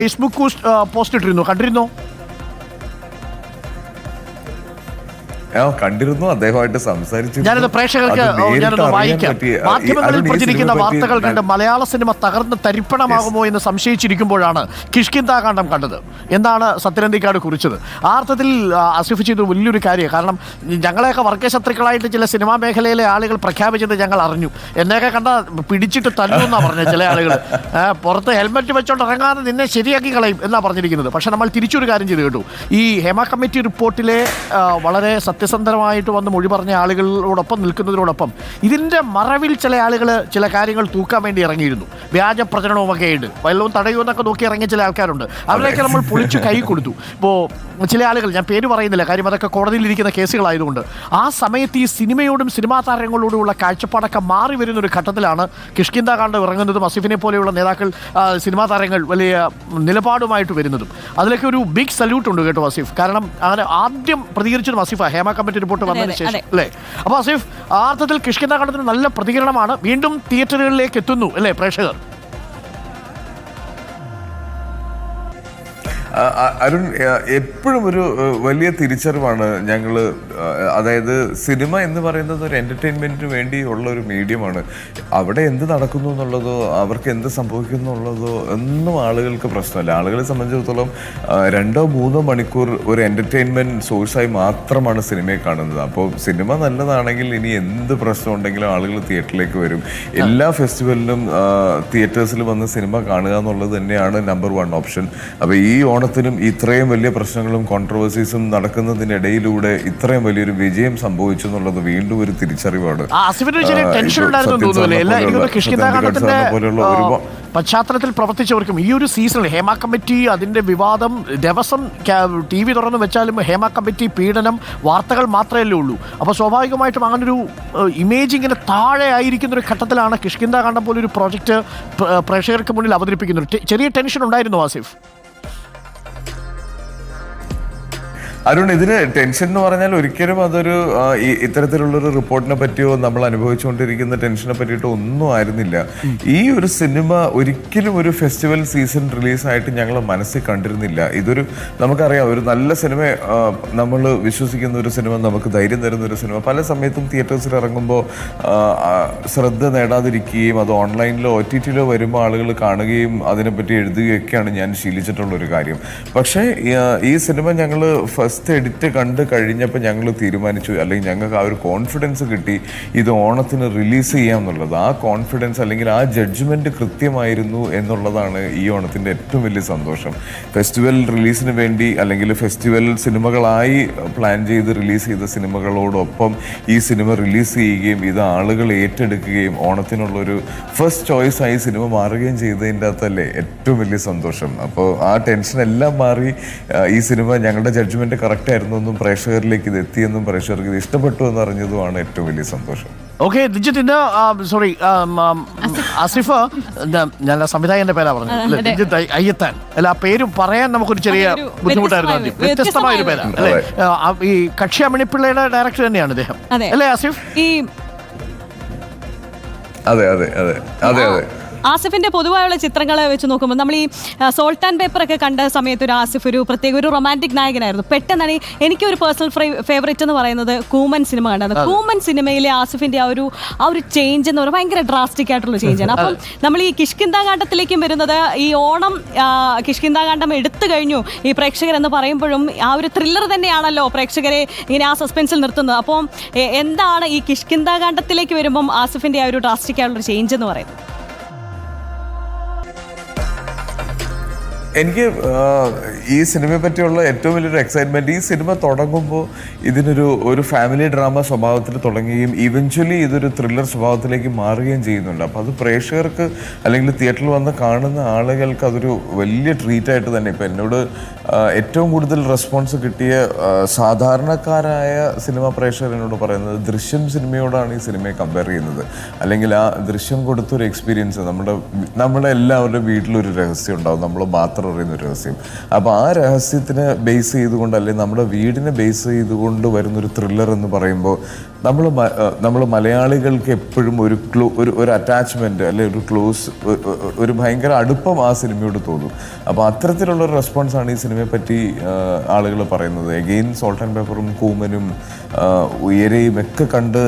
Facebook post ഇട്ടിരുന്നു, കണ്ടിരുന്നോ? കണ്ടിരുന്നു, അദ്ദേഹമായിട്ട് സംസാരിച്ചു. ഞാനത് പ്രേക്ഷകർക്ക് വായിക്കാം. മാധ്യമങ്ങളിൽ പ്രചരിക്കുന്ന വാർത്തകൾ കണ്ട് മലയാള സിനിമ തകർന്ന് തരിപ്പണമാകുമോ എന്ന് സംശയിച്ചിരിക്കുമ്പോഴാണ് കിഷ്കിന്ധാകാന്ഡം കണ്ടത്. എന്താണ് സത്യനന്ദിക്കാട് കുറിച്ചത്? ആ അർത്ഥത്തിൽ ആസിഫ് ചെയ്ത വലിയൊരു കാര്യം. കാരണം ഞങ്ങളെയൊക്കെ വർഗശത്രുക്കളായിട്ട് ചില സിനിമാ മേഖലയിലെ ആളുകൾ പ്രഖ്യാപിച്ചത് ഞങ്ങൾ അറിഞ്ഞു. എന്നെയൊക്കെ കണ്ട പിടിച്ചിട്ട് തല്ലുമെന്നാണ് പറഞ്ഞത് ചില ആളുകൾ. പുറത്ത് ഹെൽമെറ്റ് വെച്ചോണ്ട് ഇറങ്ങാതെ നിന്നെ ശരിയാക്കി കളയും എന്നാണ് പറഞ്ഞിരിക്കുന്നത്. പക്ഷെ നമ്മൾ തിരിച്ചൊരു കാര്യം ചെയ്ത് കേട്ടു. ഈ ഹേമ കമ്മിറ്റി റിപ്പോർട്ടിലെ വളരെ സത്യസന്ധമായിട്ട് വന്ന് മൊഴി പറഞ്ഞ ആളുകളോടൊപ്പം നിൽക്കുന്നതിനോടൊപ്പം ഇതിൻ്റെ മറവിൽ ചില ആളുകൾ ചില കാര്യങ്ങൾ തൂക്കാൻ വേണ്ടി ഇറങ്ങിയിരുന്നു. വ്യാജ പ്രചരണവുമൊക്കെ ആയിട്ട് വല്ലതും തടയുമെന്നൊക്കെ നോക്കി ഇറങ്ങിയ ചില ആൾക്കാരുണ്ട്. അവരെയൊക്കെ നമ്മൾ പൊളിച്ച് കൈ കൊടുത്തു. ഇപ്പോൾ ചില ആളുകൾ, ഞാൻ പേര് പറയുന്നില്ല, കാര്യം അതൊക്കെ കോടതിയിലിരിക്കുന്ന കേസുകളായതുകൊണ്ട്, ആ സമയത്ത് ഈ സിനിമയോടും സിനിമാ താരങ്ങളോടുമുള്ള കാഴ്ചപ്പാടൊക്കെ മാറി വരുന്നൊരു ഘട്ടത്തിലാണ് കിഷ്കിന്ധാകാന്ഡം ഇറങ്ങുന്നതും അസിഫിനെ പോലെയുള്ള നേതാക്കൾ, സിനിമാ താരങ്ങൾ വലിയ നിലപാടുമായിട്ട് വരുന്നതും. അതിലൊക്കെ ഒരു ബിഗ് സല്യൂട്ട് ഉണ്ട് കേട്ടോ അസീഫ്. കാരണം അങ്ങനെ ആദ്യം പ്രതികരിച്ചതും അസീഫ ഹേമ കമ്മിറ്റി റിപ്പോർട്ട് വന്നതിന് ശേഷം അല്ലേ? അപ്പോൾ അസീഫ്, ആ അർത്ഥത്തിൽ കിഷ്കിന്ധാകാന്ഡത്തിന് നല്ല പ്രതികരണമാണ്. വീണ്ടും തിയേറ്ററുകളിലേക്ക് എത്തുന്നു അല്ലേ പ്രേക്ഷകർ? അരുൺ, എപ്പോഴും ഒരു വലിയ തിരിച്ചറിവാണ് ഞങ്ങൾ. അതായത് സിനിമ എന്ന് പറയുന്നത് ഒരു എൻ്റർടൈൻമെൻറ്റിന് വേണ്ടിയുള്ള ഒരു മീഡിയമാണ്. അവിടെ എന്ത് നടക്കുന്നു എന്നുള്ളതോ അവർക്ക് എന്ത് സംഭവിക്കുന്നു എന്നുള്ളതോ ഒന്നും ആളുകൾക്ക് പ്രശ്നമല്ല. ആളുകളെ സംബന്ധിച്ചിടത്തോളം 2-3 മണിക്കൂർ ഒരു എൻ്റർടൈൻമെൻറ്റ് സോഴ്സായി മാത്രമാണ് സിനിമയെ കാണുന്നത്. അപ്പോൾ സിനിമ നല്ലതാണെങ്കിൽ ഇനി എന്ത് പ്രശ്നം ഉണ്ടെങ്കിലും ആളുകൾ തിയേറ്ററിലേക്ക് വരും. എല്ലാ ഫെസ്റ്റിവലിലും തിയേറ്റേഴ്സിൽ വന്ന് സിനിമ കാണുക എന്നുള്ളത് തന്നെയാണ് നമ്പർ 1 ഓപ്ഷൻ. അപ്പോൾ ഈ ഓണത്തിനും ഇത്രയും വലിയ പ്രശ്നങ്ങളും കോൺട്രവേഴ്സീസും നടക്കുന്നതിനിടയിലൂടെ ഇത്രയും വലിയൊരു വിജയം സംഭവിച്ചു എന്നുള്ളത് വീണ്ടും ഒരു തിരിച്ചറിവാണ്. പശ്ചാത്തലത്തിൽ പ്രവർത്തിച്ചവർക്കും ഈ ഒരു സീസണിൽ ഹേമ കമ്മിറ്റി അതിൻ്റെ വിവാദം ദിവസം TV തുറന്ന് വെച്ചാലും ഹേമ കമ്മിറ്റി പീഡനം വാർത്തകൾ മാത്രമല്ലേ ഉള്ളൂ. അപ്പോൾ സ്വാഭാവികമായിട്ടും അങ്ങനൊരു ഇമേജ് ഇങ്ങനെ താഴെ ആയിരിക്കുന്ന ഒരു ഘട്ടത്തിലാണ് കിഷ്കിന്ധാകാന്ഡം പോലൊരു പ്രോജക്റ്റ് പ്രേക്ഷകർക്ക് മുന്നിൽ അവതരിപ്പിക്കുന്നത്. ചെറിയ ടെൻഷൻ ഉണ്ടായിരുന്നു ആസിഫ്? അരുൺ, ഇതിന് ടെൻഷൻ എന്ന് പറഞ്ഞാൽ ഒരിക്കലും അതൊരു ഇത്തരത്തിലുള്ളൊരു റിപ്പോർട്ടിനെ പറ്റിയോ നമ്മൾ അനുഭവിച്ചുകൊണ്ടിരിക്കുന്ന ടെൻഷനെ പറ്റിയിട്ടോ ഒന്നും ആയിരുന്നില്ല. ഈ ഒരു സിനിമ ഒരിക്കലും ഒരു ഫെസ്റ്റിവൽ സീസൺ റിലീസായിട്ട് ഞങ്ങൾ മനസ്സിൽ കണ്ടിരുന്നില്ല. ഇതൊരു, നമുക്കറിയാം, ഒരു നല്ല സിനിമ, നമ്മൾ വിശ്വസിക്കുന്ന ഒരു സിനിമ, നമുക്ക് ധൈര്യം തരുന്ന ഒരു സിനിമ പല സമയത്തും തിയേറ്റേഴ്സിൽ ഇറങ്ങുമ്പോൾ ശ്രദ്ധ നേടാതിരിക്കുകയും അത് ഓൺലൈനിലോ OTTയിലോ വരുമ്പോൾ ആളുകൾ കാണുകയും അതിനെപ്പറ്റി എഴുതുകയൊക്കെയാണ് ഞാൻ ശീലിച്ചിട്ടുള്ളൊരു കാര്യം. പക്ഷേ ഈ സിനിമ ഞങ്ങൾ ഫസ്റ്റ് എഡിറ്റ് കണ്ട് കഴിഞ്ഞപ്പോൾ ഞങ്ങൾ തീരുമാനിച്ചു, അല്ലെങ്കിൽ ഞങ്ങൾക്ക് ആ ഒരു കോൺഫിഡൻസ് കിട്ടി, ഇത് ഓണത്തിന് റിലീസ് ചെയ്യാം എന്നുള്ളത്. ആ കോൺഫിഡൻസ് അല്ലെങ്കിൽ ആ ജഡ്ജ്മെൻറ്റ് കൃത്യമായിരുന്നു എന്നുള്ളതാണ് ഈ ഓണത്തിൻ്റെ ഏറ്റവും വലിയ സന്തോഷം. ഫെസ്റ്റിവൽ റിലീസിന് വേണ്ടി അല്ലെങ്കിൽ ഫെസ്റ്റിവൽ സിനിമകളായി പ്ലാൻ ചെയ്ത് റിലീസ് ചെയ്ത സിനിമകളോടൊപ്പം ഈ സിനിമ റിലീസ് ചെയ്യുകയും ഇത് ആളുകൾ ഏറ്റെടുക്കുകയും ഓണത്തിനുള്ളൊരു ഫസ്റ്റ് ചോയ്സായി സിനിമ മാറുകയും ചെയ്തതിൻ്റെ അകത്തല്ലേ ഏറ്റവും വലിയ സന്തോഷം. അപ്പോൾ ആ ടെൻഷനെല്ലാം മാറി ഈ സിനിമ ഞങ്ങളുടെ ജഡ്ജ്മെൻറ്റ് കറക്റ്റ് ആയിരുന്നു എന്നും പ്രേക്ഷകരിലേക്ക് ഇത് എത്തിയെന്നും പ്രേക്ഷകർക്ക് ഇത് ഇഷ്ടപ്പെട്ടു എന്ന് അറിഞ്ഞതുമാണ് ഏറ്റവും വലിയ സന്തോഷം. ഓക്കെ, സോറി ആസിഫ്, ഞാൻ സംവിധായകന്റെ പേരാ പറഞ്ഞത്, ദിജിത്ത് അയ്യത്താൻ അല്ല, ആ പേര് പറയാൻ നമുക്കൊരു ചെറിയ ബുദ്ധിമുട്ടായിരുന്നു ആദ്യം. വ്യത്യസ്തമായ ഒരു പേരാണ് അല്ലേ? ഈ കക്ഷി അമ്മിണിപ്പിള്ളയുടെ ഡയറക്ടർ തന്നെയാണ് ഇദ്ദേഹം അല്ലേ ആസിഫ്? അതെ അതെ അതെ അതെ അതെ. ആസിഫിന്റെ പൊതുവായുള്ള ചിത്രങ്ങൾ വെച്ച് നോക്കുമ്പോൾ നമ്മൾ ഈ സോൾട്ട് ആൻഡ് പേപ്പർ ഒക്കെ കണ്ട സമയത്ത് ഒരു ആസിഫ് ഒരു പ്രത്യേക ഒരു റൊമാൻറ്റിക് നായകനായിരുന്നു. പെട്ടെന്നാണ് എനിക്കൊരു പേഴ്സണൽ ഫേവറേറ്റ് എന്ന് പറയുന്നത് കൂമൻ സിനിമ കണ്ടത്. കൂമൻ സിനിമയിലെ ആസിഫിന്റെ ആ ഒരു ചേഞ്ച് എന്ന് പറയുന്നത് ഭയങ്കര ഡ്രാസ്റ്റിക് ആയിട്ടുള്ള ചേഞ്ചാണ്. അപ്പം നമ്മൾ ഈ കിഷ്കിന്ധാകാന്ഡത്തിലേക്കും വരുന്നത് ഈ ഓണം കിഷ്കിന്ധാകാന്ഡം എടുത്തു കഴിഞ്ഞു ഈ പ്രേക്ഷകരെന്ന് പറയുമ്പോഴും ആ ഒരു ത്രില്ലർ തന്നെയാണല്ലോ പ്രേക്ഷകരെ ഇങ്ങനെ ആ സസ്പെൻസിൽ നിർത്തുന്നത്. അപ്പം എന്താണ് ഈ കിഷ്കിന്ധാകാന്ഡത്തിലേക്ക് വരുമ്പം ആസിഫിന്റെ ആ ഒരു ഡ്രാസ്റ്റിക് ആയിട്ടുള്ള ചേഞ്ച് എന്ന് പറയുന്നത്? എനിക്ക് ഈ സിനിമയെ പറ്റിയുള്ള ഏറ്റവും വലിയൊരു എക്സൈറ്റ്മെൻറ്റ്, ഈ സിനിമ തുടങ്ങുമ്പോൾ ഇതിനൊരു ഫാമിലി ഡ്രാമ സ്വഭാവത്തിൽ തുടങ്ങുകയും ഇവഞ്ച്വലി ഇതൊരു ത്രില്ലർ സ്വഭാവത്തിലേക്ക് മാറുകയും ചെയ്യുന്നുണ്ട്. അപ്പോൾ അത് പ്രേക്ഷകർക്ക് അല്ലെങ്കിൽ തിയേറ്ററിൽ വന്ന് കാണുന്ന ആളുകൾക്ക് അതൊരു വലിയ ട്രീറ്റായിട്ട് തന്നെ. ഇപ്പോൾ എന്നോട് ഏറ്റവും കൂടുതൽ റെസ്പോൺസ് കിട്ടിയ സാധാരണക്കാരായ സിനിമാ പ്രേക്ഷകർ എന്നോട് പറയുന്നത് ദൃശ്യം സിനിമയോടാണ് ഈ സിനിമയെ കമ്പയർ ചെയ്യുന്നത്. അല്ലെങ്കിൽ ആ ദൃശ്യം കൊടുത്തൊരു എക്സ്പീരിയൻസ്, നമ്മുടെ എല്ലാവരുടെ വീട്ടിലൊരു രഹസ്യം ഉണ്ടാവും, നമ്മൾ മാത്രം പറയുന്ന ഒരു രഹസ്യം. അപ്പോൾ ആ രഹസ്യത്തിനെ ബേസ് ചെയ്തുകൊണ്ട് അല്ലെങ്കിൽ നമ്മുടെ വീടിനെ ബേസ് ചെയ്തുകൊണ്ട് വരുന്നൊരു ത്രില്ലർ എന്ന് പറയുമ്പോൾ നമ്മൾ മലയാളികൾക്ക് എപ്പോഴും ഒരു അറ്റാച്ച്മെന്റ് അല്ലെങ്കിൽ ഒരു ക്ലോസ് ഒരു ഭയങ്കര അടുപ്പം ആ സിനിമയോട് തോന്നും. അപ്പോൾ അത്തരത്തിലുള്ള ഒരു റെസ്പോൺസാണ് ഈ സിനിമയെ പറ്റി ആളുകൾ പറയുന്നത്. എഗെയിൻ സോൾട്ട് ആൻഡ് പേപ്പറും കൂമനും ഉയരെയും ഒക്കെ കണ്ട്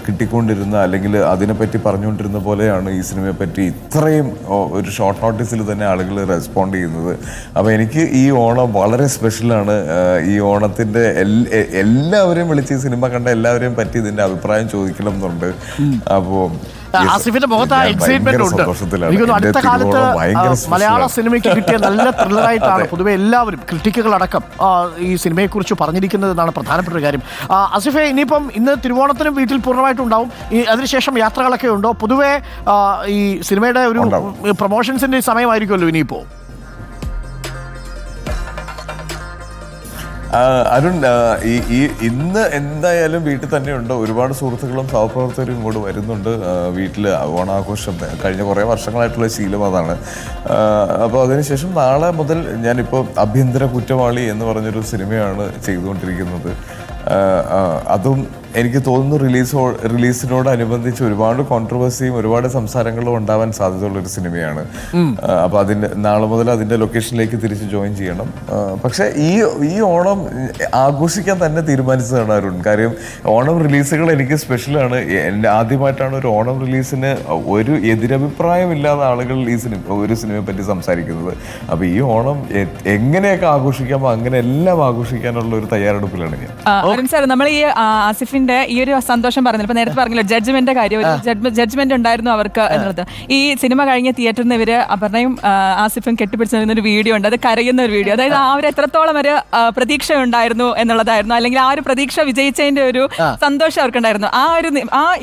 കിട്ടിക്കൊണ്ടിരുന്ന അല്ലെങ്കിൽ അതിനെപ്പറ്റി പറഞ്ഞുകൊണ്ടിരുന്ന പോലെയാണ് ഈ സിനിമയെ പറ്റി ഇത്രയും ഒരു ഷോർട്ട് നോട്ടീസിൽ തന്നെ ആളുകൾ റെസ്പോണ്ട് ചെയ്യുന്നത്. അപ്പോൾ എനിക്ക് ഈ ഓണം വളരെ സ്പെഷ്യലാണ്. ഈ ഓണത്തിൻ്റെ എല്ലാവരെയും വിളിച്ച് ഈ സിനിമ കണ്ട എല്ലാവരെയും പറ്റി ഇതിൻ്റെ അഭിപ്രായം ചോദിക്കണം എന്നുണ്ട്. അപ്പോൾ ആസിഫിന്റെ മുഖത്ത് ആ എക്സൈറ്റ്മെന്റ് ഉണ്ട്. എനിക്കൊന്ന് അടുത്ത കാലത്ത് മലയാള സിനിമയ്ക്ക് കിട്ടിയ നല്ല ത്രില്ലറായിട്ടാണ് പൊതുവെ എല്ലാവരും ക്രിട്ടിക്കുകൾ അടക്കം ഈ സിനിമയെക്കുറിച്ച് പറഞ്ഞിരിക്കുന്നത് എന്നാണ് പ്രധാനപ്പെട്ട ഒരു കാര്യം. ആസിഫെ, ഇനിയിപ്പം ഇന്ന് തിരുവോണത്തിനും വീട്ടിൽ പൂർണ്ണമായിട്ടുണ്ടാവും. അതിനുശേഷം യാത്രകളൊക്കെ ഉണ്ടോ? പൊതുവെ ഈ സിനിമയുടെ ഒരു പ്രൊമോഷൻസിന്റെ സമയമായിരിക്കുമല്ലോ ഇനിയിപ്പോ. അരുൺ, ഇന്ന് എന്തായാലും വീട്ടിൽ തന്നെയുണ്ട്. ഒരുപാട് സുഹൃത്തുക്കളും സഹപ്രവർത്തകരും ഇങ്ങോട്ട് വരുന്നുണ്ട്. വീട്ടിൽ ഓണാഘോഷം കഴിഞ്ഞ കുറേ വർഷങ്ങളായിട്ടുള്ള ശീലം അതാണ്. അപ്പോൾ അതിനുശേഷം നാളെ മുതൽ ഞാനിപ്പോൾ ആഭ്യന്തര കുറ്റവാളി എന്ന് പറഞ്ഞൊരു സിനിമയാണ് ചെയ്തുകൊണ്ടിരിക്കുന്നത്. അതും എനിക്ക് തോന്നുന്നു റിലീസിനോടനുബന്ധിച്ച് ഒരുപാട് കോൺട്രവേഴ്സിയും ഒരുപാട് സംസാരങ്ങളും ഉണ്ടാവാൻ സാധ്യതയുള്ളൊരു സിനിമയാണ്. അപ്പോൾ നാളെ മുതൽ അതിൻ്റെ ലൊക്കേഷനിലേക്ക് തിരിച്ച് ജോയിൻ ചെയ്യണം. പക്ഷേ ഈ ഓണം ആഘോഷിക്കാൻ തന്നെ തീരുമാനിച്ചതാണ് അരുൺ. കാര്യം ഓണം റിലീസുകൾ എനിക്ക് സ്പെഷ്യലാണ്. ആദ്യമായിട്ടാണ് ഒരു ഓണം റിലീസിന് ഒരു എതിരഭിപ്രായമില്ലാതെ ആളുകൾ ഒരു സിനിമയെ പറ്റി സംസാരിക്കുന്നത്. അപ്പോൾ ഈ ഓണം എങ്ങനെയൊക്കെ ആഘോഷിക്കാമോ അങ്ങനെ എല്ലാം ആഘോഷിക്കാനുള്ള ഒരു തയ്യാറെടുപ്പിലാണ് ഞാൻ. നമ്മൾ ഈ ആസിഫിന്റെ ഈ ഒരു സന്തോഷം പറഞ്ഞില്ല, ഇപ്പൊ നേരത്തെ പറഞ്ഞല്ലോ ജഡ്ജ്മെന്റ് കാര്യം, ജഡ്ജ്മെന്റ് ഉണ്ടായിരുന്നു അവർക്ക് എന്നുള്ളത്. ഈ സിനിമ കഴിഞ്ഞ തിയേറ്ററിൽ നിന്ന് ഇവര് അപർണയും ആസിഫും കെട്ടിപ്പിടിച്ച് ഒരു വീഡിയോ ഉണ്ട്. അത് കരയുന്ന ഒരു വീഡിയോ. അതായത് അവർ എത്രത്തോളം ഒരു പ്രതീക്ഷ ഉണ്ടായിരുന്നു എന്നുള്ളതായിരുന്നു, അല്ലെങ്കിൽ ആ ഒരു പ്രതീക്ഷ വിജയിച്ചതിന്റെ ഒരു സന്തോഷം അവർക്കുണ്ടായിരുന്നു.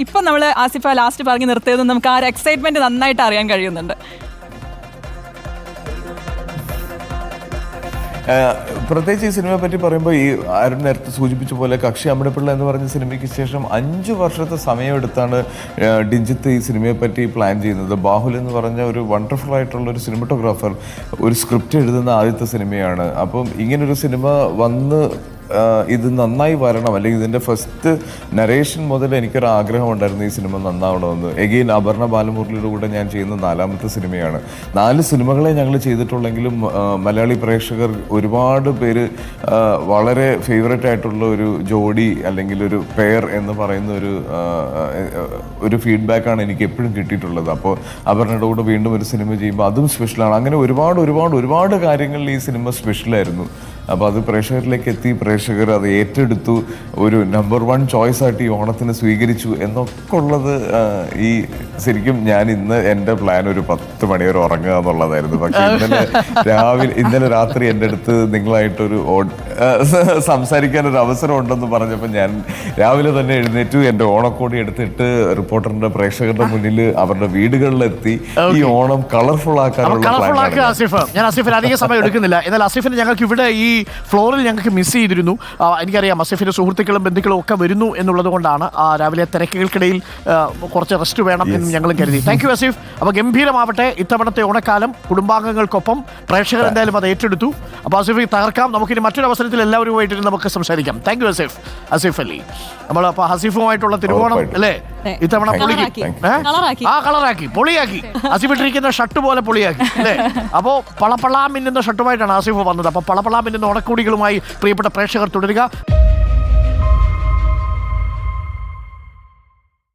ഇപ്പൊ നമ്മള് ആസിഫ ലാസ്റ്റ് പറഞ്ഞ് നിർത്തിയത് നമുക്ക് ആ ഒരു എക്സൈറ്റ്മെന്റ് നന്നായിട്ട് അറിയാൻ കഴിയുന്നുണ്ട്. പ്രത്യേകിച്ച് ഈ സിനിമയെ പറ്റി പറയുമ്പോൾ ഈ ആരും നേരത്തെ സൂചിപ്പിച്ച പോലെ കക്ഷി അമ്മിണിപ്പിള്ള എന്ന് പറഞ്ഞ സിനിമയ്ക്ക് ശേഷം 5 വർഷത്തെ സമയമെടുത്താണ് ഡിഞ്ചിത്ത് ഈ സിനിമയെ പറ്റി പ്ലാൻ ചെയ്യുന്നത്. ബാഹുൽ എന്ന് പറഞ്ഞ ഒരു വണ്ടർഫുൾ ആയിട്ടുള്ള ഒരു സിനിമറ്റോഗ്രാഫർ ഒരു സ്ക്രിപ്റ്റ് എഴുതുന്ന ആദ്യത്തെ സിനിമയാണ്. അപ്പം ഇങ്ങനൊരു സിനിമ വന്ന് ഇത് നന്നായി വരണം, അല്ലെങ്കിൽ ഇതിൻ്റെ ഫസ്റ്റ് നരേഷൻ മുതൽ എനിക്കൊരു ആഗ്രഹം ഉണ്ടായിരുന്നു ഈ സിനിമ നന്നാവണമെന്ന്. എഗെയിൻ അപർണ ബാലമുരളിയുടെ കൂടെ ഞാൻ ചെയ്യുന്ന 4ാമത്തെ സിനിമയാണ്. 4 സിനിമകളെ ഞങ്ങൾ ചെയ്തിട്ടുള്ളെങ്കിലും മലയാളി പ്രേക്ഷകർ ഒരുപാട് പേര് വളരെ ഫേവറേറ്റ് ആയിട്ടുള്ള ഒരു ജോഡി അല്ലെങ്കിൽ ഒരു പെയർ എന്ന് പറയുന്ന ഒരു ഫീഡ്ബാക്കാണ് എനിക്ക് എപ്പോഴും കിട്ടിയിട്ടുള്ളത്. അപ്പോൾ അപർണയുടെ കൂടെ വീണ്ടും ഒരു സിനിമ ചെയ്യുമ്പോൾ അതും സ്പെഷ്യലാണ്. അങ്ങനെ ഒരുപാട് കാര്യങ്ങളിൽ ഈ സിനിമ സ്പെഷ്യലായിരുന്നു. അപ്പോൾ അത് പ്രേക്ഷകരിലേക്ക് എത്തി, പ്രേക്ഷകർ അത് ഏറ്റെടുത്തു, ഒരു നമ്പർ 1 ചോയ്സ് ആയിട്ട് ഈ ഓണത്തിന് സ്വീകരിച്ചു എന്നൊക്കെ ഉള്ളത്. ഈ ശരിക്കും ഞാൻ ഇന്ന് എൻ്റെ പ്ലാൻ ഒരു 10 മണി വരെ ഉറങ്ങുക എന്നുള്ളതായിരുന്നു. പക്ഷെ ഇന്നലെ രാത്രി എൻ്റെ അടുത്ത് നിങ്ങളായിട്ടൊരു സംസാരിക്കാനൊരു അവസരം ഉണ്ടെന്ന് പറഞ്ഞപ്പോൾ ഞാൻ രാവിലെ തന്നെ എഴുന്നേറ്റു, എൻ്റെ ഓണക്കോടി എടുത്തിട്ട് റിപ്പോർട്ടറിന്റെ പ്രേക്ഷകരുടെ മുന്നിൽ അവരുടെ വീടുകളിലെത്തി ഈ ഓണം കളർഫുൾ ആക്കാനുള്ള ഞാൻ ആസിഫിന് അധിക സമയം എടുക്കുന്നില്ല. എന്നാൽ ആസിഫിന് ഞങ്ങൾക്ക് ഇവിടെ ഈ ഫ്ലോറിൽ ഞങ്ങൾക്ക് മിസ് ചെയ്തിരുന്നു. എനിക്കറിയാം ആസിഫിന്റെ സുഹൃത്തുക്കളും ബന്ധുക്കളും ഒക്കെ വരുന്നു എന്നുള്ളത് കൊണ്ടാണ് രാവിലെ തിരക്കുകൾക്കിടയിൽ കുറച്ച് റെസ്റ്റ് വേണം എന്ന് ഞങ്ങളും കരുതി. Thank you Asif. അപ്പോൾ ഗംഭീരമാവട്ടെ ഇത്തവണത്തെ ഓണക്കാലം കുടുംബാംഗങ്ങൾക്കൊപ്പം. പ്രേക്ഷകർ എന്തായാലും അത് ഏറ്റെടുത്തു. അപ്പോൾ ആസിഫ് തകർക്കാം. നമുക്കിനി മറ്റൊരു അവസരത്തിൽ എല്ലാവരുമായിട്ട് നമുക്ക് സംസാരിക്കാം. Thank you Asif Ali. നമ്മൾ അപ്പോൾ ഹസീഫുമായിട്ടുള്ള തിരുവോണം അല്ലേ ഇത്തവണ കളറാക്കി പൊളിയാക്കി. ആസിഫ് ഇട്ടിരിക്കുന്ന ഷർട്ട് പോലെ പൊളിയാക്കി അല്ലേ. അപ്പോൾ പളപളാ മിന്നുന്ന ഷർട്ടുമായിട്ടാണ് ആസിഫ് വന്നത്. അപ്പോൾ പളപളാ മിന്നുന്ന ഓണക്കോടികളുമായി പ്രിയപ്പെട്ട പ്രേക്ഷകർ തുടരുക.